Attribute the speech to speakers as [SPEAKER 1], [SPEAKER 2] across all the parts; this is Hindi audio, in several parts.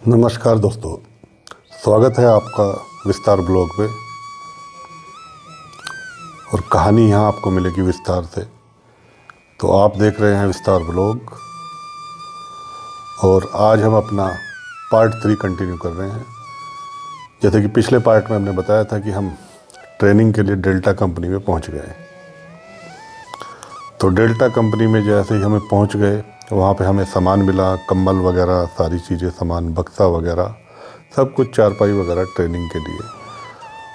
[SPEAKER 1] नमस्कार दोस्तों, स्वागत है आपका विस्तार ब्लॉग पे। और कहानी यहाँ आपको मिलेगी विस्तार से। तो आप देख रहे हैं विस्तार ब्लॉग और आज हम अपना पार्ट 3 कंटिन्यू कर रहे हैं। जैसे कि पिछले पार्ट में हमने बताया था कि हम ट्रेनिंग के लिए डेल्टा कंपनी में पहुँच गए। तो डेल्टा कंपनी में जैसे ही हमें पहुँच गए, वहाँ पे हमें सामान मिला, कंबल वगैरह सारी चीज़ें, सामान बक्सा वगैरह सब कुछ, चारपाई वगैरह ट्रेनिंग के लिए।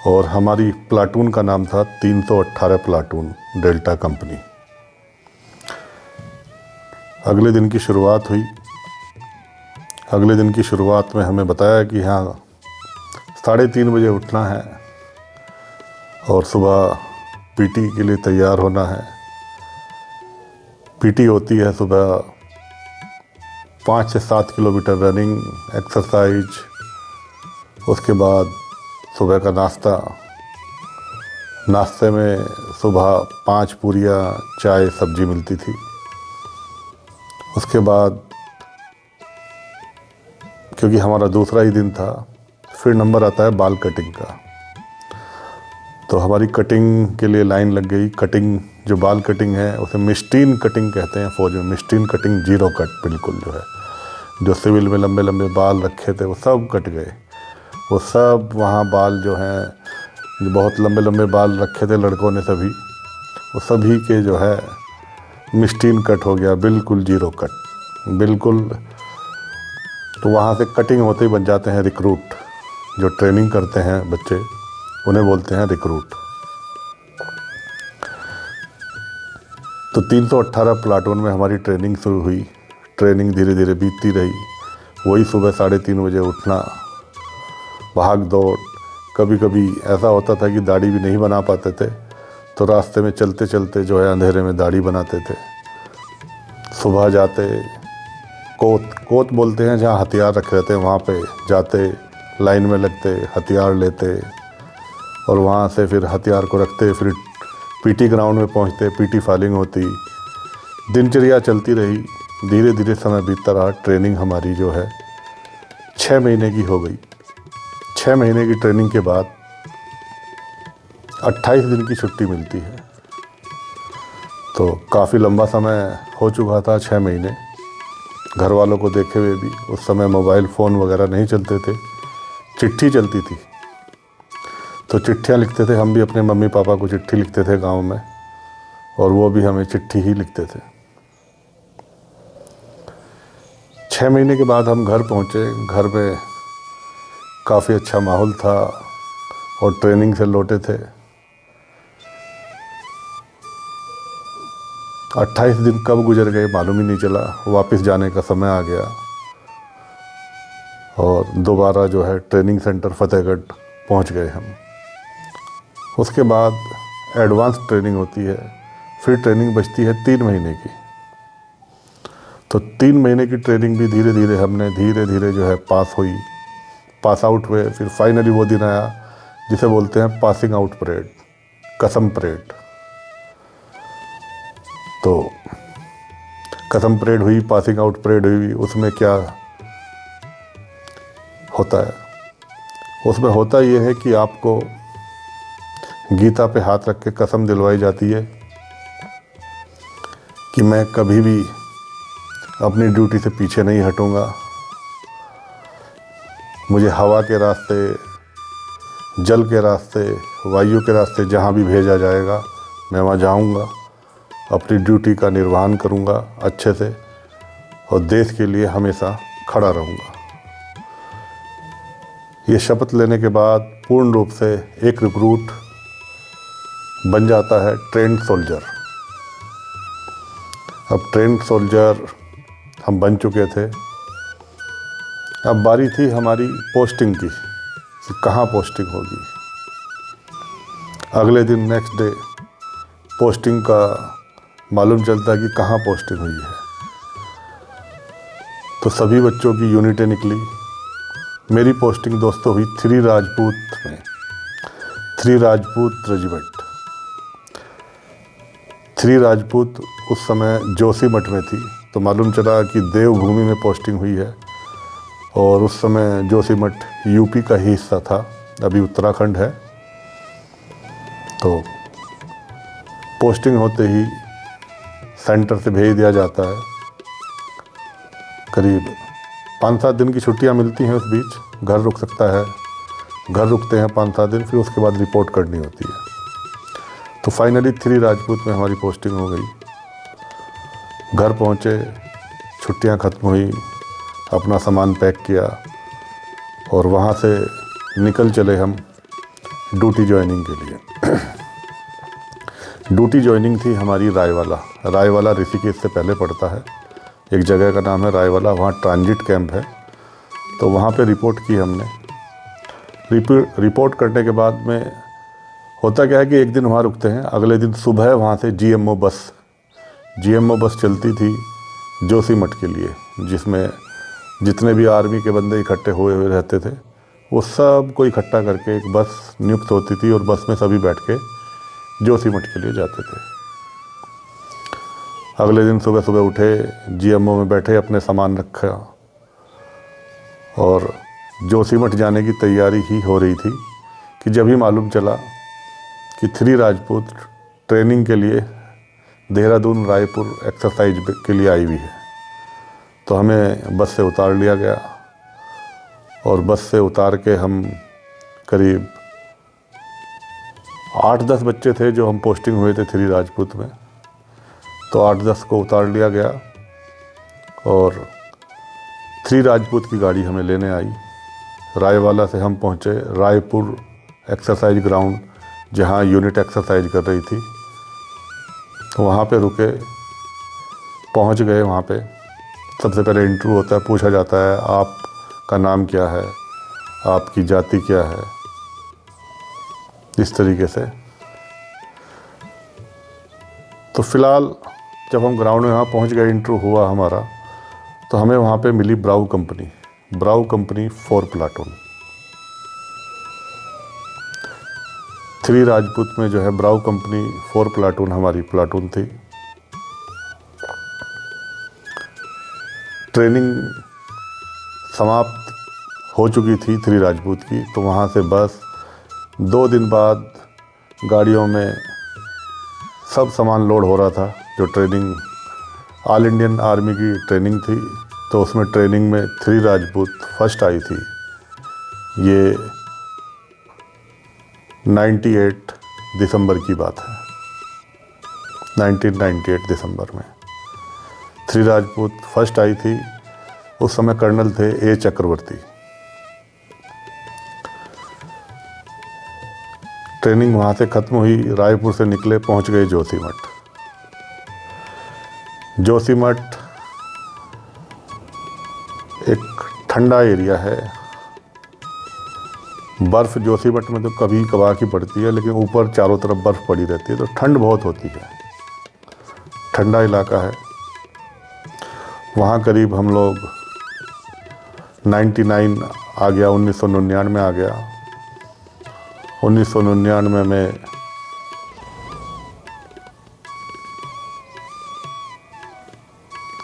[SPEAKER 1] और हमारी प्लाटून का नाम था 318 प्लाटून डेल्टा कंपनी। अगले दिन की शुरुआत हुई। अगले दिन की शुरुआत में हमें बताया कि हाँ 3:30 बजे उठना है और सुबह पीटी के लिए तैयार होना है। पीटी होती है सुबह 5 से 7 किलोमीटर रनिंग एक्सरसाइज, उसके बाद सुबह का नाश्ता। नाश्ते में सुबह 5 पूरियाँ, चाय, सब्जी मिलती थी। उसके बाद क्योंकि हमारा दूसरा ही दिन था, फिर नंबर आता है बाल कटिंग का। तो हमारी कटिंग के लिए लाइन लग गई। कटिंग जो बाल कटिंग है उसे मिस्टीन कटिंग कहते हैं फौज में। मिस्टीन कटिंग, जीरो कट, बिल्कुल जो है, जो सिविल में लंबे लंबे बाल रखे थे वो सब कट गए। वो सब वहाँ बाल जो हैं, जो बहुत लंबे लंबे बाल रखे थे लड़कों ने सभी, वो सभी के जो है मिस्टीन कट हो गया, बिल्कुल जीरो कट, बिल्कुल। तो वहाँ से कटिंग होते ही बन जाते हैं रिक्रूट। जो ट्रेनिंग करते हैं बच्चे, उन्हें बोलते हैं रिक्रूट। तो 318 प्लाटून में हमारी ट्रेनिंग शुरू हुई। ट्रेनिंग धीरे धीरे बीतती रही। वही सुबह 3:30 बजे उठना, भाग दौड़। कभी कभी ऐसा होता था कि दाढ़ी भी नहीं बना पाते थे, तो रास्ते में चलते चलते जो है अंधेरे में दाढ़ी बनाते थे। सुबह जाते, कोत बोलते हैं जहाँ हथियार रखे रहते हैं, वहाँ पे जाते, लाइन में लगते, हथियार लेते और वहाँ से फिर हथियार को रखते, फिर पीटी ग्राउंड में पहुँचते, पीटी फाइलिंग होती। दिनचर्या चलती रही। धीरे धीरे समय बीतता रहा। ट्रेनिंग हमारी जो है 6 महीने की हो गई। 6 महीने की ट्रेनिंग के बाद 28 दिन की छुट्टी मिलती है। तो काफ़ी लंबा समय हो चुका था, 6 महीने घर वालों को देखे हुए भी। उस समय मोबाइल फ़ोन वगैरह नहीं चलते थे, चिट्ठी चलती थी। तो चिट्ठियाँ लिखते थे, हम भी अपने मम्मी पापा को चिट्ठी लिखते थे गांव में, और वो भी हमें चिट्ठी ही लिखते थे। 6 महीने के बाद हम घर पहुँचे। घर में काफ़ी अच्छा माहौल था और ट्रेनिंग से लौटे थे। 28 दिन कब गुजर गए मालूम ही नहीं चला। वापस जाने का समय आ गया और दोबारा जो है ट्रेनिंग सेंटर फतेहगढ़ पहुँच गए हम। उसके बाद एडवांस ट्रेनिंग होती है। फिर ट्रेनिंग बचती है 3 महीने की। तो 3 महीने की ट्रेनिंग भी धीरे धीरे हमने जो है पास आउट हुए। फिर फाइनली वो दिन आया जिसे बोलते हैं पासिंग आउट परेड, कसम परेड। तो कसम परेड हुई, पासिंग आउट परेड हुई। उसमें क्या होता है? उसमें होता ये है कि आपको गीता पे हाथ रख के कसम दिलवाई जाती है कि मैं कभी भी अपनी ड्यूटी से पीछे नहीं हटूंगा। मुझे हवा के रास्ते, जल के रास्ते, वायु के रास्ते जहाँ भी भेजा जाएगा मैं वहाँ जाऊंगा, अपनी ड्यूटी का निर्वहन करूंगा अच्छे से और देश के लिए हमेशा खड़ा रहूंगा। ये शपथ लेने के बाद पूर्ण रूप से एक रिक्रूट बन जाता है ट्रेंड सोल्जर। अब ट्रेंड सोल्जर हम बन चुके थे। अब बारी थी हमारी पोस्टिंग की कि कहाँ पोस्टिंग होगी। अगले दिन नेक्स्ट डे पोस्टिंग का मालूम चलता कि कहाँ पोस्टिंग हुई है। तो सभी बच्चों की यूनिटें निकली। मेरी पोस्टिंग दोस्तों हुई 3 राजपूत में, 3 राजपूत रेजिमेंट। 3 राजपूत उस समय जोशीमठ में थी। तो मालूम चला कि देवभूमि में पोस्टिंग हुई है। और उस समय जोशीमठ यूपी का ही हिस्सा था, अभी उत्तराखंड है। तो पोस्टिंग होते ही सेंटर से भेज दिया जाता है। करीब 5-7 दिन की छुट्टियां मिलती हैं, उस बीच घर रुक सकता है। घर रुकते हैं 5-7 दिन, फिर उसके बाद रिपोर्ट करनी होती है। तो फाइनली 3 राजपूत में हमारी पोस्टिंग हो गई। घर पहुंचे, छुट्टियां ख़त्म हुई, अपना सामान पैक किया और वहाँ से निकल चले हम ड्यूटी ज्वाइनिंग के लिए। ड्यूटी ज्वाइनिंग थी हमारी रायवाला ऋषिकेश से पहले पड़ता है। एक जगह का नाम है रायवाला, वहाँ ट्रांजिट कैंप है। तो वहाँ पे रिपोर्ट की हमने। रिपोर्ट करने के बाद में होता क्या है कि एक दिन वहाँ रुकते हैं, अगले दिन सुबह वहाँ से जीएमओ बस चलती थी जोशीमठ के लिए, जिसमें जितने भी आर्मी के बंदे इकट्ठे हुए रहते थे वो सब को इकट्ठा करके एक बस नियुक्त होती थी और बस में सभी बैठ के जोशीमठ के लिए जाते थे। अगले दिन सुबह सुबह उठे, जीएमओ में बैठे, अपने सामान रखा और जोशीमठ जाने की तैयारी ही हो रही थी कि जब ही मालूम चला कि 3 राजपूत ट्रेनिंग के लिए देहरादून रायपुर एक्सरसाइज के लिए आई हुई है। तो हमें बस से उतार लिया गया और बस से उतार के हम करीब 8-10 बच्चे थे जो हम पोस्टिंग हुए थे 3 राजपूत में। तो 8-10 को उतार लिया गया और 3 राजपूत की गाड़ी हमें लेने आई। रायवाला से हम पहुँचे रायपुर एक्सरसाइज ग्राउंड, जहाँ यूनिट एक्सरसाइज कर रही थी। तो वहाँ पे रुके, पहुँच गए। वहाँ पे सबसे पहले इंटरव्यू होता है, पूछा जाता है आपका नाम क्या है, आपकी जाति क्या है, इस तरीके से। तो फिलहाल जब हम ग्राउंड में वहाँ पहुँच गए, इंटरव्यू हुआ हमारा, तो हमें वहाँ पे मिली ब्राउ कंपनी 4 प्लाटून। 3 राजपूत में जो है ब्राउ कंपनी 4 प्लाटून हमारी प्लाटून थी। ट्रेनिंग समाप्त हो चुकी थी 3 राजपूत की। तो वहाँ से बस 2 दिन बाद गाड़ियों में सब सामान लोड हो रहा था। जो ट्रेनिंग ऑल इंडियन आर्मी की ट्रेनिंग थी, तो उसमें ट्रेनिंग में 3 राजपूत फर्स्ट आई थी। ये 98 दिसंबर की बात है, 1998 दिसंबर में 3 राजपूत फर्स्ट आई थी। उस समय कर्नल थे ए चक्रवर्ती। ट्रेनिंग वहाँ से ख़त्म हुई, रायपुर से निकले, पहुँच गए जोशीमठ। एक ठंडा एरिया है। बर्फ़ जोशीमठ में तो कभी कभार की पड़ती है, लेकिन ऊपर चारों तरफ बर्फ़ पड़ी रहती है, तो ठंड बहुत होती है। ठंडा इलाका है। वहाँ करीब हम लोग 99 आ गया, 1999 आ गया। 1999 में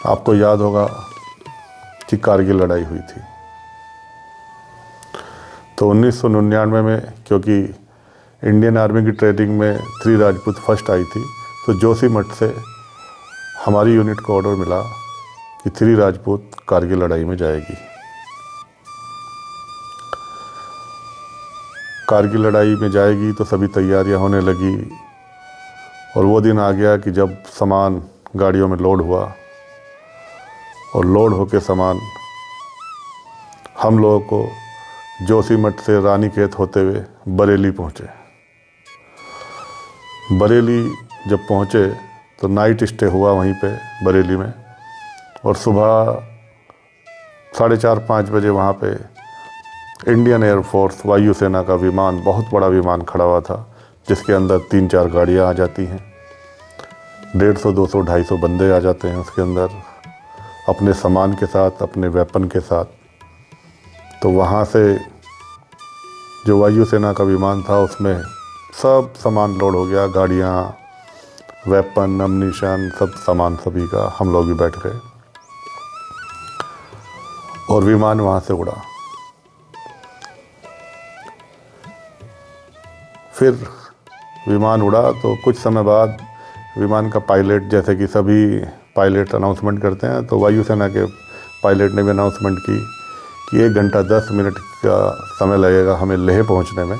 [SPEAKER 1] आपको याद होगा कि कारगिल लड़ाई हुई थी। तो 1999 में क्योंकि इंडियन आर्मी की ट्रेनिंग में 3 राजपूत फर्स्ट आई थी, तो जोशीमठ से हमारी यूनिट को ऑर्डर मिला कि 3 राजपूत कारगिल लड़ाई में जाएगी। कारगिल लड़ाई में जाएगी तो सभी तैयारियां होने लगी और वो दिन आ गया कि जब सामान गाड़ियों में लोड हुआ और लोड होके सामान हम लोगों को जोशीमठ से रानीखेत होते हुए बरेली पहुँचे। बरेली जब पहुँचे तो नाइट स्टे हुआ वहीं पे बरेली में और सुबह 4:30-5 बजे वहाँ पे इंडियन एयरफोर्स वायुसेना का विमान, बहुत बड़ा विमान खड़ा हुआ था, जिसके अंदर 3-4 गाड़ियाँ आ जाती हैं। 150, 200, 250 बंदे आ जाते हैं उसके अंदर अपने सामान के साथ, अपने वेपन के साथ। तो वहाँ से जो वायुसेना का विमान था उसमें सब सामान लोड हो गया, गाड़ियाँ, वेपन, अम्यूनिशन, सब सामान सभी का। हम लोग भी बैठ गए और विमान वहाँ से उड़ा। फिर विमान उड़ा तो कुछ समय बाद विमान का पायलट, जैसे कि सभी पायलट अनाउंसमेंट करते हैं, तो वायुसेना के पायलट ने भी अनाउंसमेंट की कि 1 घंटा 10 मिनट का समय लगेगा हमें लेह पहुंचने में,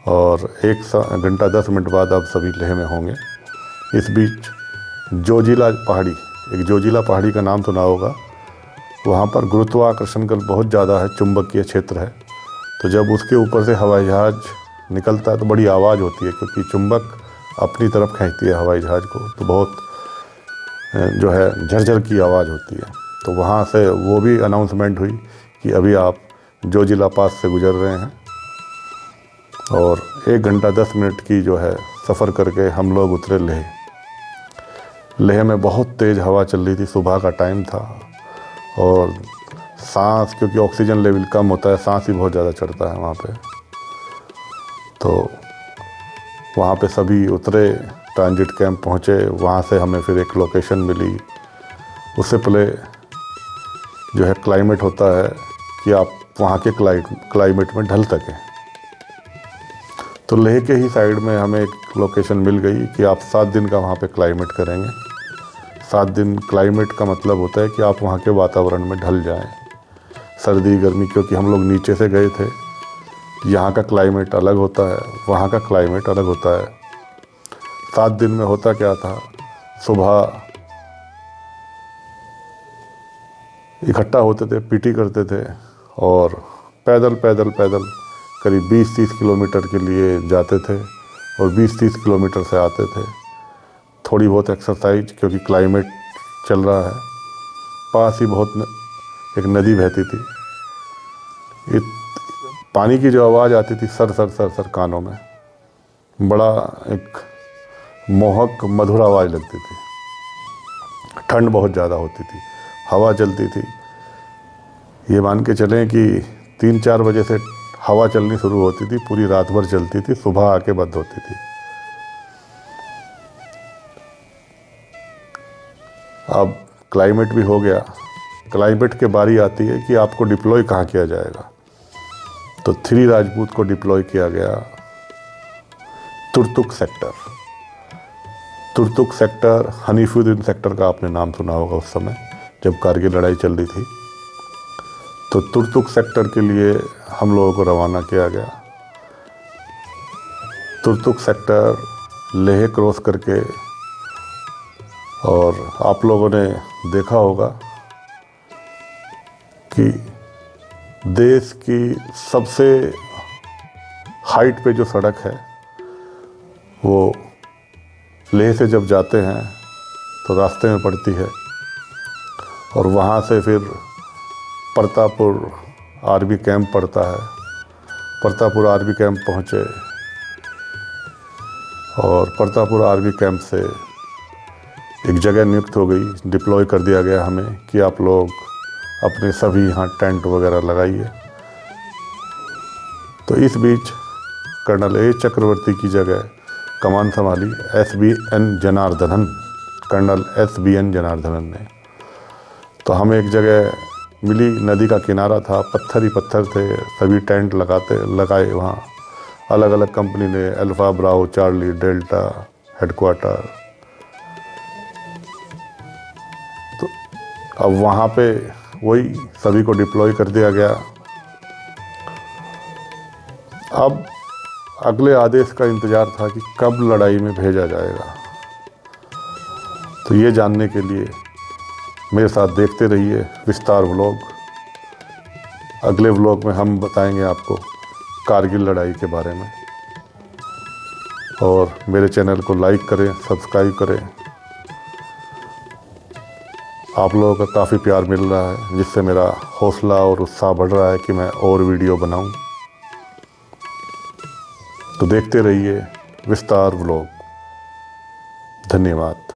[SPEAKER 1] और 1 घंटा 10 मिनट बाद आप सभी लेह में होंगे। इस बीच जोजिला पहाड़ी, एक जोजिला पहाड़ी का नाम सुना होगा, वहाँ पर गुरुत्वाकर्षण बल बहुत ज़्यादा है, चुंबकीय क्षेत्र है। तो जब उसके ऊपर से हवाई जहाज़ निकलता है तो बड़ी आवाज़ होती है, क्योंकि चुंबक अपनी तरफ खींचती है हवाई जहाज़ को, तो बहुत जो है झरझर की आवाज़ होती है। तो वहाँ से वो भी अनाउंसमेंट हुई कि अभी आप जोजिला पास से गुजर रहे हैं। और 1 घंटा 10 मिनट की जो है सफ़र करके हम लोग उतरे लेह। लेह में बहुत तेज़ हवा चल रही थी, सुबह का टाइम था, और सांस, क्योंकि ऑक्सीजन लेवल कम होता है, सांस ही बहुत ज़्यादा चढ़ता है वहाँ पे। तो वहाँ पे सभी उतरे, ट्रांजिट कैंप पहुँचे। वहाँ से हमें फिर एक लोकेशन मिली। उससे पहले जो है क्लाइमेट होता है कि आप वहाँ के क्लाइमेट में ढल सकें। तो लेह के ही साइड में हमें एक लोकेशन मिल गई कि आप 7 दिन का वहाँ पे क्लाइमेट करेंगे। 7 दिन क्लाइमेट का मतलब होता है कि आप वहाँ के वातावरण में ढल जाएं, सर्दी गर्मी, क्योंकि हम लोग नीचे से गए थे। यहाँ का क्लाइमेट अलग होता है, वहाँ का क्लाइमेट अलग होता है। 7 दिन में होता क्या था, सुबह इकट्ठा होते थे, पीटी करते थे, और पैदल पैदल पैदल करीब 20-30 किलोमीटर के लिए जाते थे, और 20-30 किलोमीटर से आते थे। थोड़ी बहुत एक्सरसाइज, क्योंकि क्लाइमेट चल रहा है। पास ही एक नदी बहती थी। पानी की जो आवाज़ आती थी सर सर सर सर कानों में, बड़ा एक मोहक मधुर आवाज़ लगती थी। ठंड बहुत ज़्यादा होती थी, हवा चलती थी। ये मान के चलें कि 3-4 बजे से हवा चलनी शुरू होती थी, पूरी रात भर चलती थी, सुबह आके बंद होती थी। अब क्लाइमेट भी हो गया। क्लाइमेट के बारी आती है कि आपको डिप्लॉय कहाँ किया जाएगा। तो 3 राजपूत को डिप्लॉय किया गया Turtuk sector. Turtuk sector, Hanifuddin sector का आपने नाम सुना होगा उस समय जब कारगिल लड़ाई चल रही थी। तो तुर्तुक सेक्टर के लिए हम लोगों को रवाना किया गया। तुर्तुक सेक्टर लेह क्रॉस करके, और आप लोगों ने देखा होगा कि देश की सबसे हाइट पे जो सड़क है वो लेह से जब जाते हैं तो रास्ते में पड़ती है, और वहाँ से फिर परतापुर आर्मी कैंप पड़ता है। परतापुर आर्मी कैंप पहुँचे, और परतापुर आर्मी कैंप से एक जगह नियुक्त हो गई, डिप्लॉय कर दिया गया हमें कि आप लोग अपने सभी यहाँ टेंट वगैरह लगाइए। तो इस बीच कर्नल ए चक्रवर्ती की जगह कमान संभाली SBN Janardhanan, colonel SBN Janardhanan ने। तो हमें एक जगह मिली, नदी का किनारा था, पत्थर ही पत्थर थे, सभी टेंट लगाए वहाँ। अलग अलग कंपनी ने, alpha, Bravo, Charlie, delta headquarter. तो अब वहाँ पे वही सभी को डिप्लॉय कर दिया गया। अब अगले आदेश का इंतज़ार था कि कब लड़ाई में भेजा जाएगा। तो ये जानने के लिए मेरे साथ देखते रहिए विस्तार व्लॉग। अगले व्लॉग में हम बताएंगे आपको कारगिल लड़ाई के बारे में। और मेरे चैनल को लाइक करें, सब्सक्राइब करें। आप लोगों का काफ़ी प्यार मिल रहा है, जिससे मेरा हौसला और उत्साह बढ़ रहा है कि मैं और वीडियो बनाऊं। तो देखते रहिए विस्तार व्लॉग। धन्यवाद।